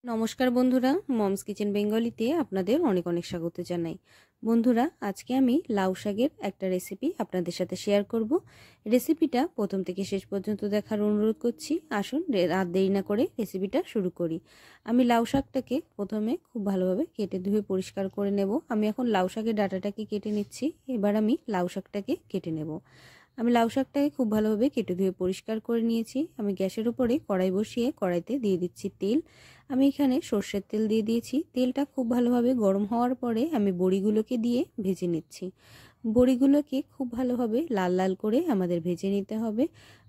নমস্কার বন্ধুরা, moms kitchen বেঙ্গলিতে আপনাদের অনেক অনেক স্বাগত জানাই। বন্ধুরা, আজকে আমি লাউ শাকের একটা রেসিপি আপনাদের সাথে শেয়ার করব। রেসিপিটা প্রথম থেকে শেষ পর্যন্ত দেখার অনুরোধ করছি। আসুন আর দেরি না করে রেসিপিটা শুরু করি। আমি লাউ শাকটাকে প্রথমে খুব ভালোভাবে কেটে ধুয়ে পরিষ্কার করে নেব। আমি এখন লাউ শাকের ডাঁটাটাকে কেটে নিচ্ছি। এবার আমি লাউ শাকটাকে কেটে নেব। আমি লাউ শাকটাকে খুব ভালোভাবে কেটে ধুয়ে পরিষ্কার করে নিয়েছি। আমি গ্যাসের উপরে কড়াই বসিয়ে কড়াইতে দিয়ে দিচ্ছি তেল। আমি এখানে সর্ষের তেল দিয়ে দিয়েছি। তেলটা খুব ভালোভাবে গরম হওয়ার পরে আমি বড়িগুলোকে দিয়ে ভেজে নিচ্ছি। বড়িগুলোকে খুব ভালোভাবে লাল লাল করে আমাদের ভেজে নিতে হবে।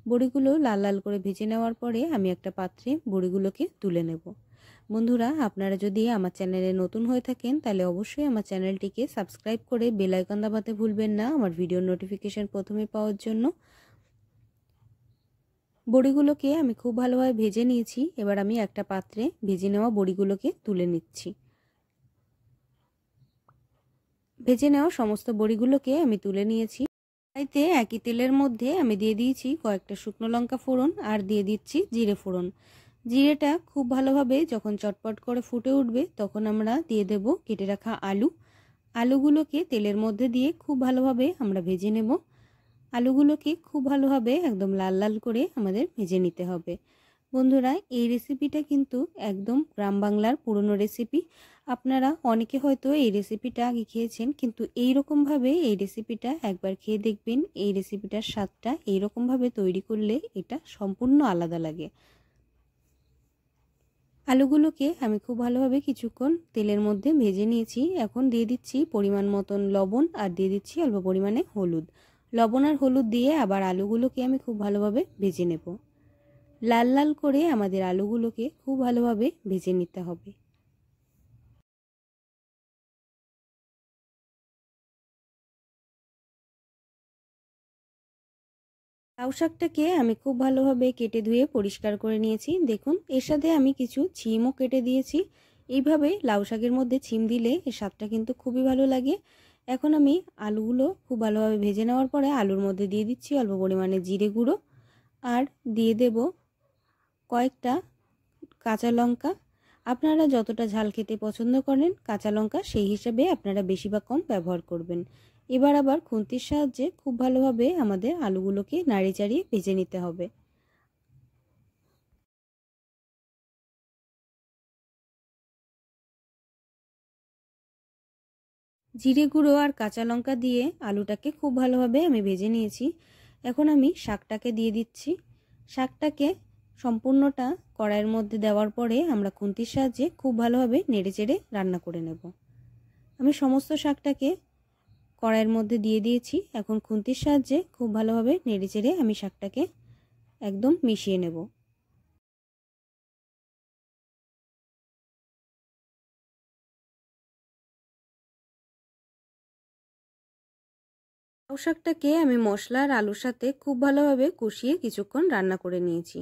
বড়িগুলো লাল লাল করে ভেজে নেওয়ার পরে আমি একটা পাত্রে বড়িগুলোকে তুলে নেব। বন্ধুরা, আপনারা যদি আমার চ্যানেলে নতুন হয়ে থাকেন তাহলে অবশ্যই আমার চ্যানেলটিকে সাবস্ক্রাইব করে বেল আইকন দাবাতে ভুলবেন না আমার ভিডিওর নোটিফিকেশন প্রথমে পাওয়ার জন্য। বড়িগুলোকে আমি খুব ভালোভাবে ভেজে নিয়েছি। এবার আমি একটা পাত্রে ভেজে নেওয়া বড়িগুলোকে তুলে নিচ্ছি। ভেজে নেওয়া সমস্ত বড়িগুলোকে আমি তুলে নিয়েছি। কড়াইতে একই তেলের মধ্যে আমি দিয়ে দিয়েছি কয়েকটা শুকনো লঙ্কা ফোড়ন আর দিয়ে দিচ্ছি জিরে ফোড়ন। জিরেটা খুব ভালোভাবে যখন চটপট করে ফুটে উঠবে তখন আমরা দিয়ে দেব কেটে রাখা আলু। আলুগুলোকে তেলের মধ্যে দিয়ে খুব ভালোভাবে আমরা ভেজে নেব। আলুগুলোকে খুব ভালোভাবে একদম লাল লাল করে আমাদের ভেজে নিতে হবে। বন্ধুরা, এই রেসিপিটা কিন্তু একদম গ্রাম বাংলার পুরনো রেসিপি। আপনারা অনেকে হয়তো এই রেসিপিটা আগে খেয়েছেন, কিন্তু এইরকমভাবে এই রেসিপিটা একবার খেয়ে দেখবেন। এই রেসিপিটার স্বাদটা এইরকমভাবে তৈরি করলে এটা সম্পূর্ণ আলাদা লাগে। আলুগুলোকে আমি খুব ভালোভাবে কিছুক্ষণ তেলের মধ্যে ভেজে নিয়েছি। এখন দিয়ে দিচ্ছি পরিমাণ মতন লবণ আর দিয়ে দিচ্ছি অল্প পরিমাণে হলুদ। লবণ আর হলুদ দিয়ে আবার আলুগুলোকে আমি খুব ভালোভাবে ভেজে নেব। লাল লাল করে আমাদের আলুগুলোকে খুব ভালোভাবে ভেজে নিতে হবে। লাউ শাকটাকে আমি খুব ভালোভাবে কেটে ধুয়ে পরিষ্কার করে নিয়েছি। দেখুন, এর সাথে আমি কিছু ছিমও কেটে দিয়েছি। এইভাবে লাউ শাকের মধ্যে ছিম দিলে এর স্বাদটা কিন্তু খুবই ভালো লাগে। এখন আমি আলুগুলো খুব ভালোভাবে ভেজে নেওয়ার পরে আলুর মধ্যে দিয়ে দিচ্ছি অল্প পরিমাণে জিরে গুঁড়ো আর দিয়ে দেব কয়েকটা কাঁচা লঙ্কা। আপনারা যতটা ঝাল খেতে পছন্দ করেন কাঁচা লঙ্কা সেই হিসাবে আপনারা বেশি বা কম ব্যবহার করবেন। এবার আবার খুন্তির সাহায্যে খুব ভালোভাবে আমাদের আলুগুলোকে নাড়িয়ে চাড়িয়ে ভেজে নিতে হবে। জিরে গুঁড়ো আর কাঁচা লঙ্কা দিয়ে আলুটাকে খুব ভালোভাবে আমি ভেজে নিয়েছি। এখন আমি শাকটাকে দিয়ে দিচ্ছি। শাকটাকে সম্পূর্ণটা কড়াইয়ের মধ্যে দেওয়ার পরে আমরা খুন্তির সাহায্যে খুব ভালোভাবে নেড়েচেড়ে রান্না করে নেব। আমি সমস্ত শাকটাকে কড়াইয়ের মধ্যে দিয়ে দিয়েছি। এখন খুন্তির সাহায্যে খুব ভালোভাবে নেড়েচেড়ে আমি শাকটাকে একদম মিশিয়ে নেব। লাউ শাকটাকে আমি মশলা আর আলুর সাথে খুব ভালোভাবে কষিয়ে কিছুক্ষণ রান্না করে নিয়েছি।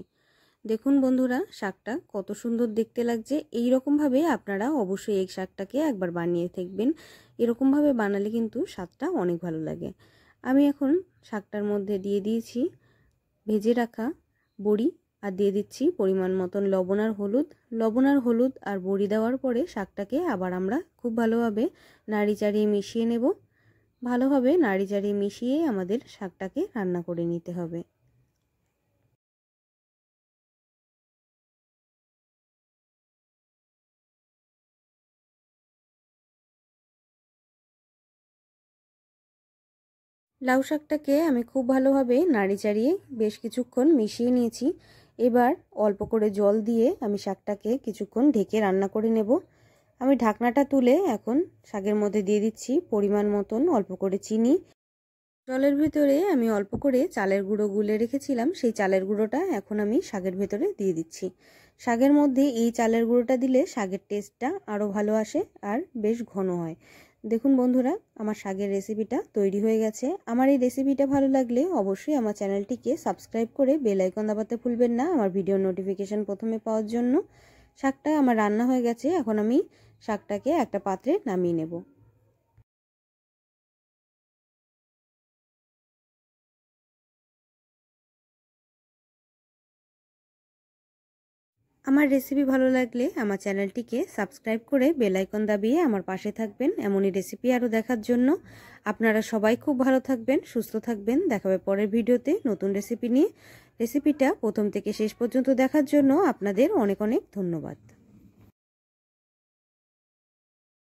দেখুন বন্ধুরা, শাকটা কত সুন্দর দেখতে লাগছে। এই রকমভাবে আপনারা অবশ্যই এই শাকটাকে একবার বানিয়ে দেখবেন। এরকমভাবে বানালে কিন্তু স্বাদটা অনেক ভালো লাগে। আমি এখন শাকটার মধ্যে দিয়ে দিয়েছি ভেজে রাখা বড়ি আর দিয়ে দিচ্ছি পরিমাণ মতন লবণ আর হলুদ। লবণ আর হলুদ আর বড়ি দেওয়ার পরে শাকটাকে আবার আমরা খুব ভালোভাবে নাড়ি চাড়িয়ে মিশিয়ে নেব। ভালোভাবে নাড়ি চাড়িয়ে মিশিয়ে আমাদের শাকটাকে রান্না করে নিতে হবে। লাউ শাকটাকে আমি খুব ভালোভাবে নাড়ি চাড়িয়ে বেশ কিছুক্ষণ মিশিয়ে নিয়েছি। এবার অল্প করে জল দিয়ে আমি শাকটাকে কিছুক্ষণ ঢেকে রান্না করে নেব। আমি ঢাকনাটা তুলে এখন শাকের মধ্যে দিয়ে দিচ্ছি পরিমাণ মতন অল্প করে চিনি। জলের ভিতরে আমি অল্প করে চালের গুঁড়ো গুলে রেখেছিলাম, সেই চালের গুঁড়োটা এখন আমি শাকের ভেতরে দিয়ে দিচ্ছি। শাকের মধ্যে এই চালের গুঁড়োটা দিলে শাকের টেস্টটা আরও ভালো আসে আর বেশ ঘন হয়। দেখুন বন্ধুরা, আমার শাকের রেসিপিটা তৈরি হয়ে গেছে। আমার এই রেসিপিটা ভালো লাগলে অবশ্যই আমার চ্যানেলটিকে সাবস্ক্রাইব করে বেল আইকন দাবাতে ভুলবেন না আমার ভিডিওর নোটিফিকেশন প্রথমে পাওয়ার জন্য। শাকটা আমার রান্না হয়ে গেছে। এখন আমি শাকটাকে একটা পাত্রে নামিয়ে নেব। আমার রেসিপি ভালো লাগলে আমার চ্যানেলটিকে সাবস্ক্রাইব করে বেল আইকন দাবিয়ে আমার পাশে থাকবেন এমনই রেসিপি আরও দেখার জন্য। আপনারা সবাই খুব ভালো থাকবেন, সুস্থ থাকবেন। দেখা হবে পরের ভিডিওতে নতুন রেসিপি নিয়ে। রেসিপিটা প্রথম থেকে শেষ পর্যন্ত দেখার জন্য আপনাদের অনেক অনেক ধন্যবাদ।